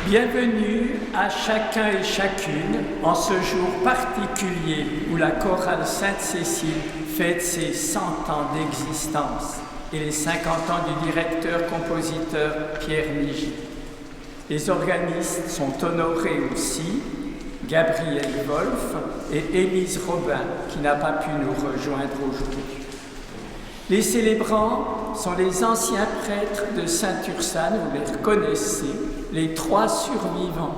Bienvenue à chacun et chacune en ce jour particulier où la chorale Sainte-Cécile fête ses 100 ans d'existence et les 50 ans du directeur-compositeur Pierre Migy. Les organistes sont honorés aussi, Gabriel Wolf et Élise Robin, qui n'a pas pu nous rejoindre aujourd'hui. Les célébrants sont les anciens prêtres de Saint-Ursane, vous les reconnaissez, les 3 survivants.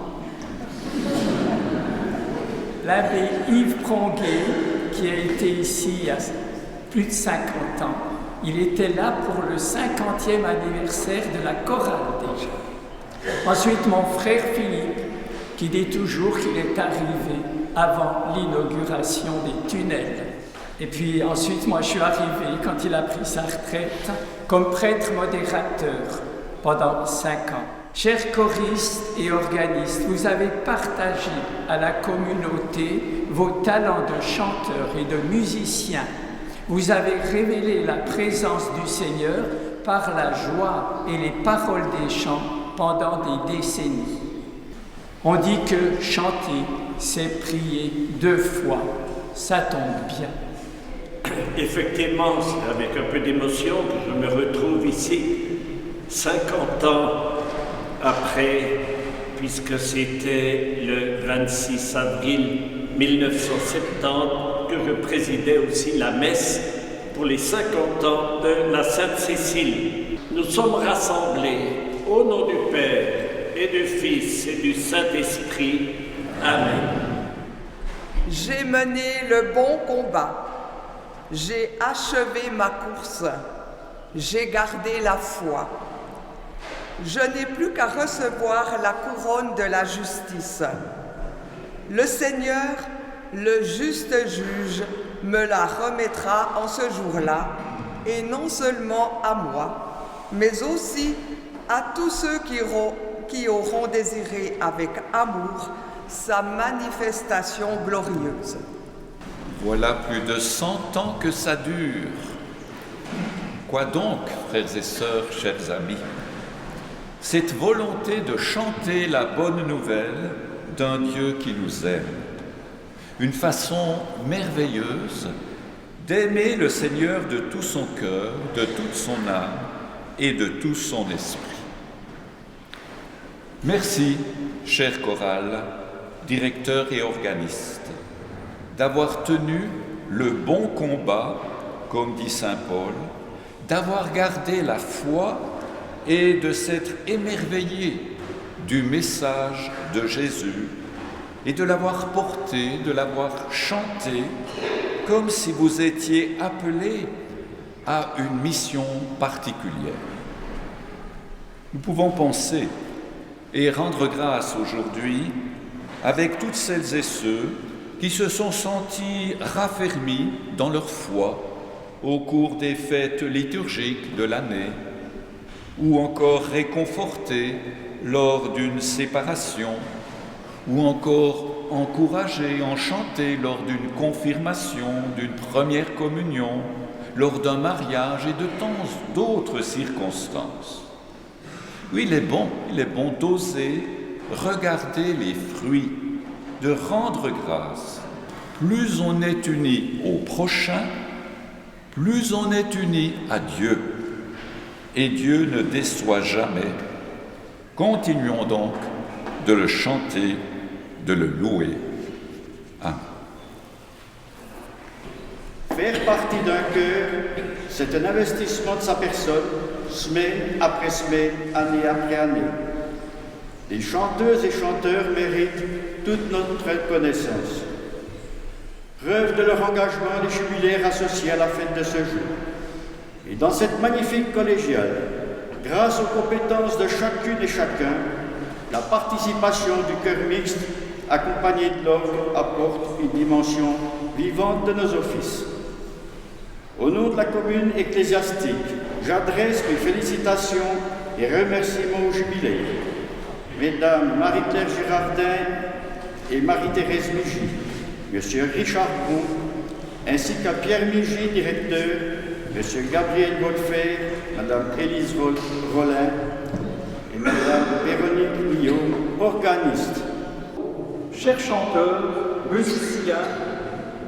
L'abbé Yves Pronguet, qui a été ici il y a plus de 50 ans, il était là pour le 50e anniversaire de la chorale déjà. Ensuite, mon frère Philippe, qui dit toujours qu'il est arrivé avant l'inauguration des tunnels. Et puis ensuite, moi je suis arrivé quand il a pris sa retraite comme prêtre modérateur pendant 5 ans. Chers choristes et organistes, vous avez partagé à la communauté vos talents de chanteurs et de musiciens. Vous avez révélé la présence du Seigneur par la joie et les paroles des chants pendant des décennies. On dit que chanter, c'est prier 2 fois. Ça tombe bien. Effectivement, c'est avec un peu d'émotion que je me retrouve ici, 50 ans après, puisque c'était le 26 avril 1970 que je présidais aussi la messe pour les 50 ans de la Sainte-Cécile. Nous sommes rassemblés au nom du Père et du Fils et du Saint-Esprit. Amen. J'ai mené le bon combat. J'ai achevé ma course. J'ai gardé la foi. Je n'ai plus qu'à recevoir la couronne de la justice. Le Seigneur, le juste juge, me la remettra en ce jour-là, et non seulement à moi, mais aussi à tous ceux qui auront désiré avec amour sa manifestation glorieuse. Voilà plus de 100 ans que ça dure. Quoi donc, frères et sœurs, chers amis? Cette volonté de chanter la bonne nouvelle d'un Dieu qui nous aime. Une façon merveilleuse d'aimer le Seigneur de tout son cœur, de toute son âme et de tout son esprit. Merci, chère chorale, directeur et organiste, d'avoir tenu le bon combat, comme dit saint Paul, d'avoir gardé la foi et de s'être émerveillé du message de Jésus et de l'avoir porté, de l'avoir chanté, comme si vous étiez appelés à une mission particulière. Nous pouvons penser et rendre grâce aujourd'hui avec toutes celles et ceux qui se sont sentis raffermis dans leur foi au cours des fêtes liturgiques de l'année, ou encore réconfortés lors d'une séparation, ou encore encouragés, enchantés lors d'une confirmation, d'une première communion, lors d'un mariage et de tant d'autres circonstances. Oui, il est bon d'oser regarder les fruits, de rendre grâce. Plus on est unis au prochain, plus on est unis à Dieu. Et Dieu ne déçoit jamais. Continuons donc de le chanter, de le louer. Amen. Faire partie d'un cœur, c'est un investissement de sa personne, semaine après semaine, année après année. Les chanteuses et chanteurs méritent toute notre reconnaissance. Preuve de leur engagement, les jubilaires associés à la fête de ce jour. Et dans cette magnifique collégiale, grâce aux compétences de chacune et chacun, la participation du chœur mixte accompagné de l'orgue apporte une dimension vivante de nos offices. Au nom de la commune ecclésiastique, j'adresse mes félicitations et remerciements aux jubilaires. Mesdames Marie-Claire Girardin et Marie-Thérèse Migy, Monsieur Richard Brou, ainsi qu'à Pierre Migy, directeur, Monsieur Gabriel Golfer, Madame Élise Rollin et Madame Véronique Millot, organiste. Chers chanteurs, musiciens,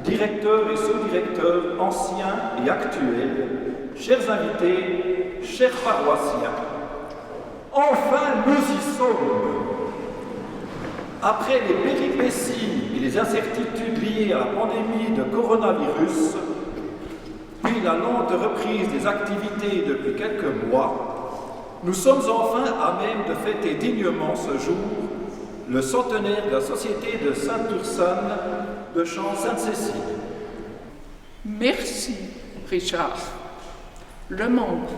directeurs et sous-directeurs anciens et actuels, chers invités, chers paroissiens, enfin nous y sommes. Après les péripéties et les incertitudes liées à la pandémie de coronavirus, puis la lente reprise des activités depuis quelques mois, nous sommes enfin à même de fêter dignement ce jour, le centenaire de la Société de Sainte-Ursane de Champs-Sainte-Cécile. Merci, Richard. Le membre,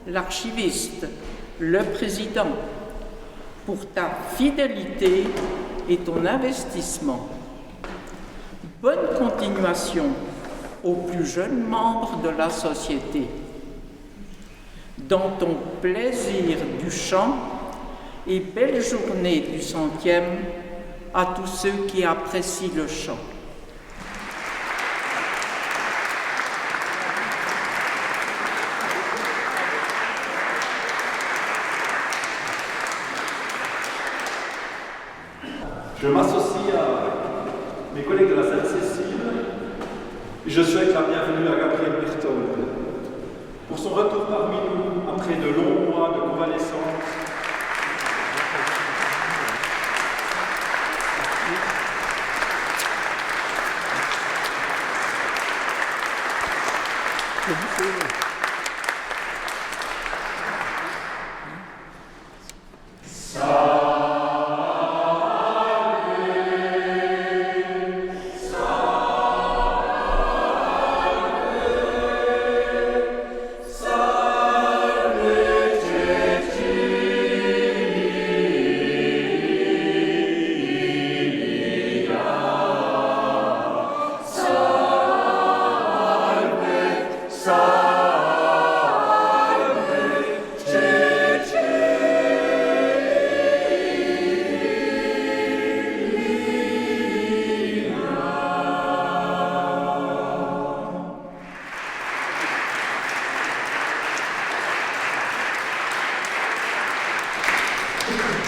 l'archiviste, le président, pour ta fidélité et ton investissement. Bonne continuation aux plus jeunes membres de la société. Dans ton plaisir du chant et belle journée du 100e à tous ceux qui apprécient le chant. Je m'associe à mes collègues de la Sainte-Cécile et je souhaite la bienvenue à Gabriel Berthold pour son retour parmi nous après de longs mois de convalescence.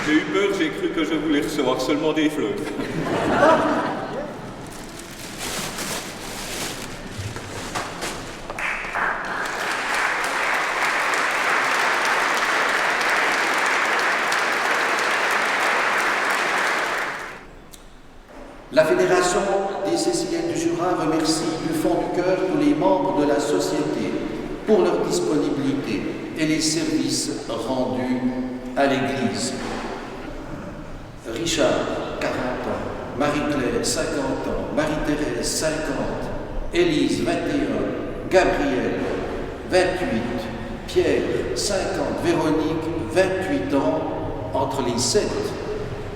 J'ai eu peur, j'ai cru que je voulais recevoir seulement des fleurs. La Fédération des Céciliennes du Jura remercie du fond du cœur tous les membres de la société pour leur disponibilité et les services rendus à l'Église. Richard, 40 ans, Marie-Claire, 50 ans, Marie-Thérèse, 50, Élise, 21, Gabriel, 28, Pierre, 50, Véronique, 28 ans, entre les 7.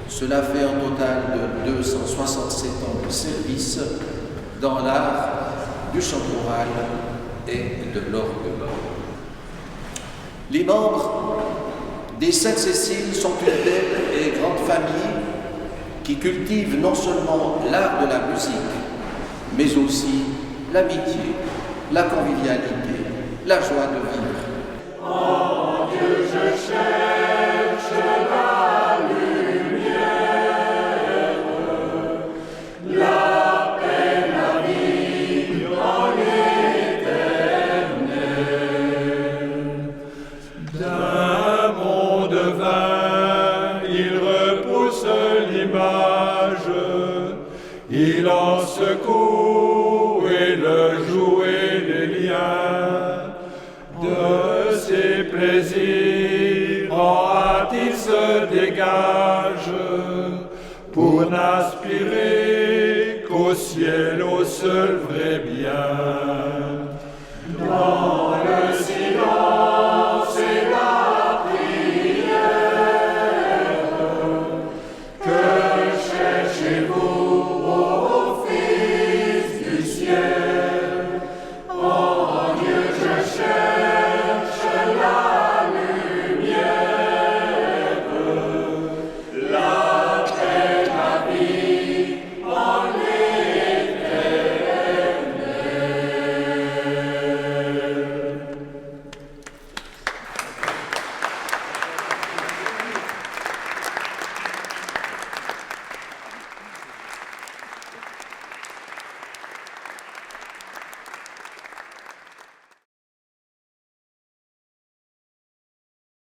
Cela fait un total de 267 ans de service dans l'art du chant choral et de l'orgue. Les membres des Sainte-Cécile sont une belle et grande famille qui cultive non seulement l'art de la musique, mais aussi l'amitié, la convivialité, la joie de vivre. En Dieu je cherche la lumière, la paix, la vie en l'éternel. D'un monde vain, il repousse l'image, il en secoue et le joue et les liens. De ses plaisirs en hâte il se dégage, pour n'aspirer qu'au ciel, au seul vrai bien. Dans le